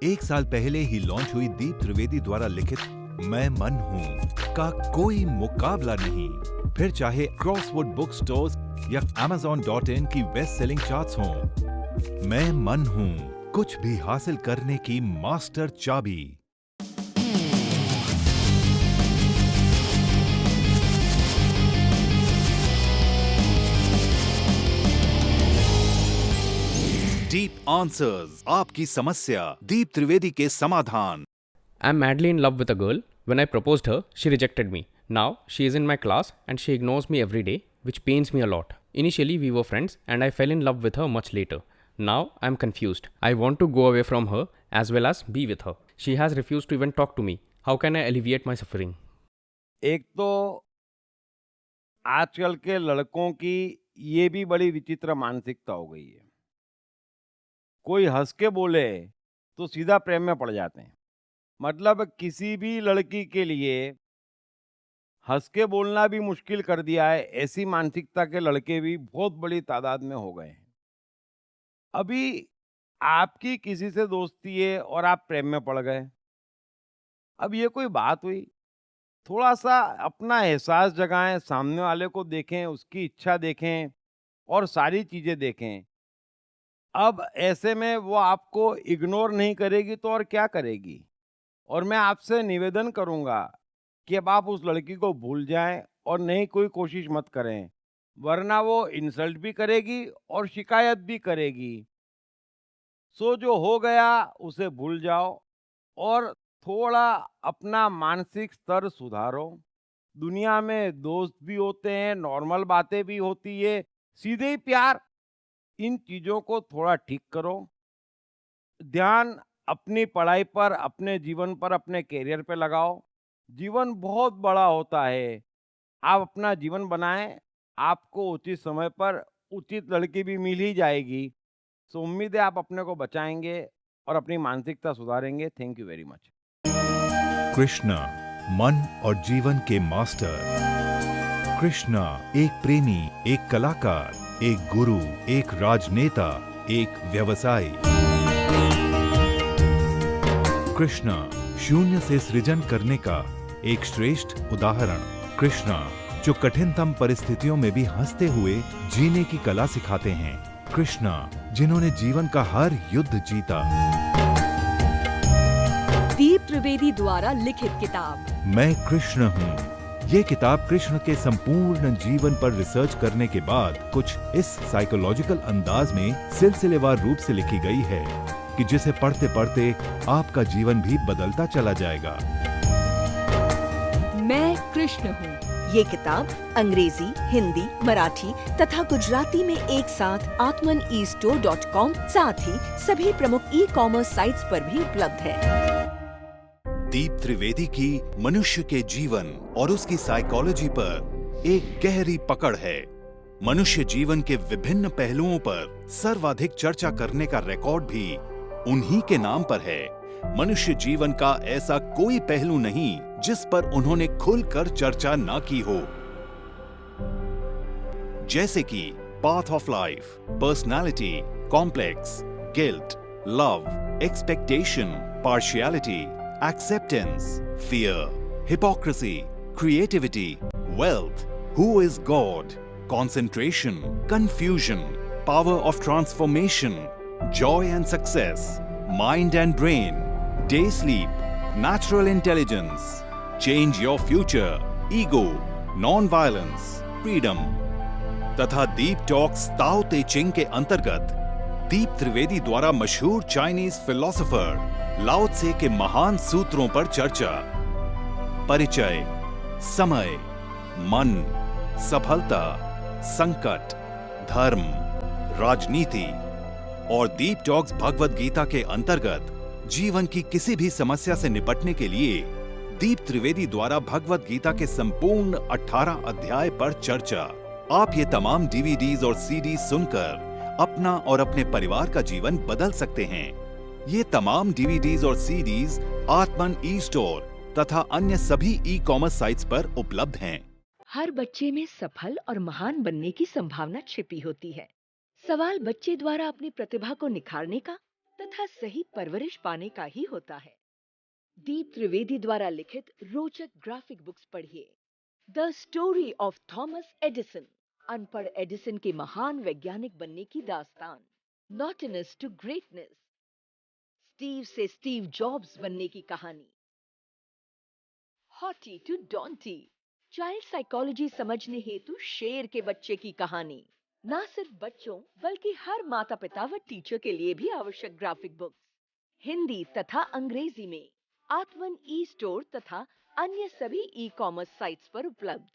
1 साल पहले ही लॉन्च हुई दीप त्रिवेदी द्वारा लिखित मैं मन हूँ का कोई मुकाबला नहीं। फिर चाहे क्रॉसवर्ड बुक स्टोर्स या Amazon.in की बेस्ट सेलिंग चार्ट्स हों, मैं मन हूँ कुछ भी हासिल करने की मास्टर चाबी। डीप आंसर्स, आपकी समस्या, दीप त्रिवेदी के समाधान। I'm madly in love with a girl. When I proposed her, she rejected me. Now, she is in my class and she ignores me every day, which pains me a lot. Initially, we were friends and I fell in love with her much later. Now, I'm confused. I want to go away from her as well as be with her. She has refused to even talk to me. How can I alleviate my suffering? एक तो आजकल के लड़कों की ये भी बड़ी विचित्र मानसिकता हो गई है। कोई हंस के बोले तो सीधा प्रेम में पड़ जाते हैं। मतलब किसी भी लड़की के लिए हंस के बोलना भी मुश्किल कर दिया है, ऐसी मानसिकता के लड़के भी बहुत बड़ी तादाद में हो गए हैं। अभी आपकी किसी से दोस्ती है और आप प्रेम में पड़ गए। अब ये कोई बात हुई? थोड़ा-सा अपना एहसास जगाएँ, सामने वाले को देखें, उसकी इच्छा देखें और सारी चीज़ें देखें। अब ऐसे में वो आपको इग्नोर नहीं करेगी तो और क्या करेगी? और मैं आपसे निवेदन करूँगा कि अब आप उस लड़की को भूल जाएँ और नई कोई कोशिश मत करें, वरना वो इंसल्ट भी करेगी और शिकायत भी करेगी। सो जो हो गया उसे भूल जाओ और थोड़ा अपना मानसिक स्तर सुधारो। दुनिया में दोस्त भी होते हैं, नॉर्मल बातें भी होती है, सीधे ही प्यार, इन चीज़ों को थोड़ा ठीक करो। ध्यान अपनी पढ़ाई पर, अपने जीवन पर, अपने करियर पे लगाओ। जीवन बहुत बड़ा होता है। आप अपना जीवन बनाएँ, आपको उचित समय पर उचित लड़की भी मिल ही जाएगी। सो उम्मीद है आप अपने को बचाएँगे और अपनी मानसिकता सुधारेंगे। Thank you very much. Krishna, मन और जीवन के मास्टर। कृष्णा एक प्रेमी, एक कलाकार, एक गुरु, एक राजनेता, एक व्यवसायी। कृष्णा शून्य से सृजन करने का एक श्रेष्ठ उदाहरण। कृष्णा जो कठिनतम परिस्थितियों में भी हंसते हुए जीने की कला सिखाते हैं। कृष्णा जिन्होंने जीवन का हर युद्ध जीता। दीप त्रिवेदी द्वारा लिखित किताब मैं कृष्ण हूँ। ये किताब कृष्ण के संपूर्ण जीवन पर रिसर्च करने के बाद कुछ इस साइकोलॉजिकल अंदाज में सिलसिलेवार रूप से लिखी गई है कि जिसे पढ़ते पढ़ते आपका जीवन भी बदलता चला जाएगा। मैं कृष्ण हूँ। ये किताब अंग्रेजी, हिंदी, मराठी तथा गुजराती में एक साथ atmanestore.com साथ ही सभी प्रमुख ई-कॉमर्स साइट्स पर भी उपलब्ध है। दीप त्रिवेदी की मनुष्य के जीवन और उसकी साइकोलॉजी पर एक गहरी पकड़ है। मनुष्य जीवन के विभिन्न पहलुओं पर सर्वाधिक चर्चा करने का रिकॉर्ड भी उन्हीं के नाम पर है। मनुष्य जीवन का ऐसा कोई पहलू नहीं जिस पर उन्होंने खुलकर चर्चा ना की हो, जैसे कि path of life, personality, complex, guilt, love, expectation, partiality, acceptance, fear, hypocrisy, creativity, wealth, who is God, concentration, confusion, power of transformation, joy and success, mind and brain, day sleep, natural intelligence, change your future, ego, non-violence, freedom, तथा दीप talks ताओ ते चिंग के अंतर्गत दीप त्रिवेदी द्वारा मशहूर Chinese philosopher लाओ त्से के महान सूत्रों पर चर्चा। परिचय, समय, मन, सफलता, संकट, धर्म, राजनीति और दीप टॉक्स भगवद गीता के अंतर्गत जीवन की किसी भी समस्या से निपटने के लिए दीप त्रिवेदी द्वारा भगवद गीता के संपूर्ण 18 अध्याय पर चर्चा। आप ये तमाम डीवीडीज और सीडीज सुनकर अपना और अपने परिवार का जीवन बदल सकते हैं। ये तमाम डीवीडीज और सीडीज आत्मन ई स्टोर तथा अन्य सभी ई कॉमर्स साइट्स पर उपलब्ध हैं। हर बच्चे में सफल और महान बनने की संभावना छिपी होती है। सवाल बच्चे द्वारा अपनी प्रतिभा को निखारने का तथा सही परवरिश पाने का ही होता है। दीप त्रिवेदी द्वारा लिखित रोचक ग्राफिक बुक्स पढ़िए। The story of Thomas Edison, अनपढ़ एडिसन के महान वैज्ञानिक बनने की दास्तान। नॉटिनस टू ग्रेटनेस, स्टीव से स्टीव जॉब्स बनने की कहानी। हॉटी टू डॉन्टी, चाइल्ड साइकोलॉजी समझने हेतु शेर के बच्चे की कहानी। ना सिर्फ बच्चों बल्कि हर माता पिता व टीचर के लिए भी आवश्यक ग्राफिक बुक्स, हिंदी तथा अंग्रेजी में आत्मन ई स्टोर तथा अन्य सभी ई कॉमर्स साइट्स पर उपलब्ध।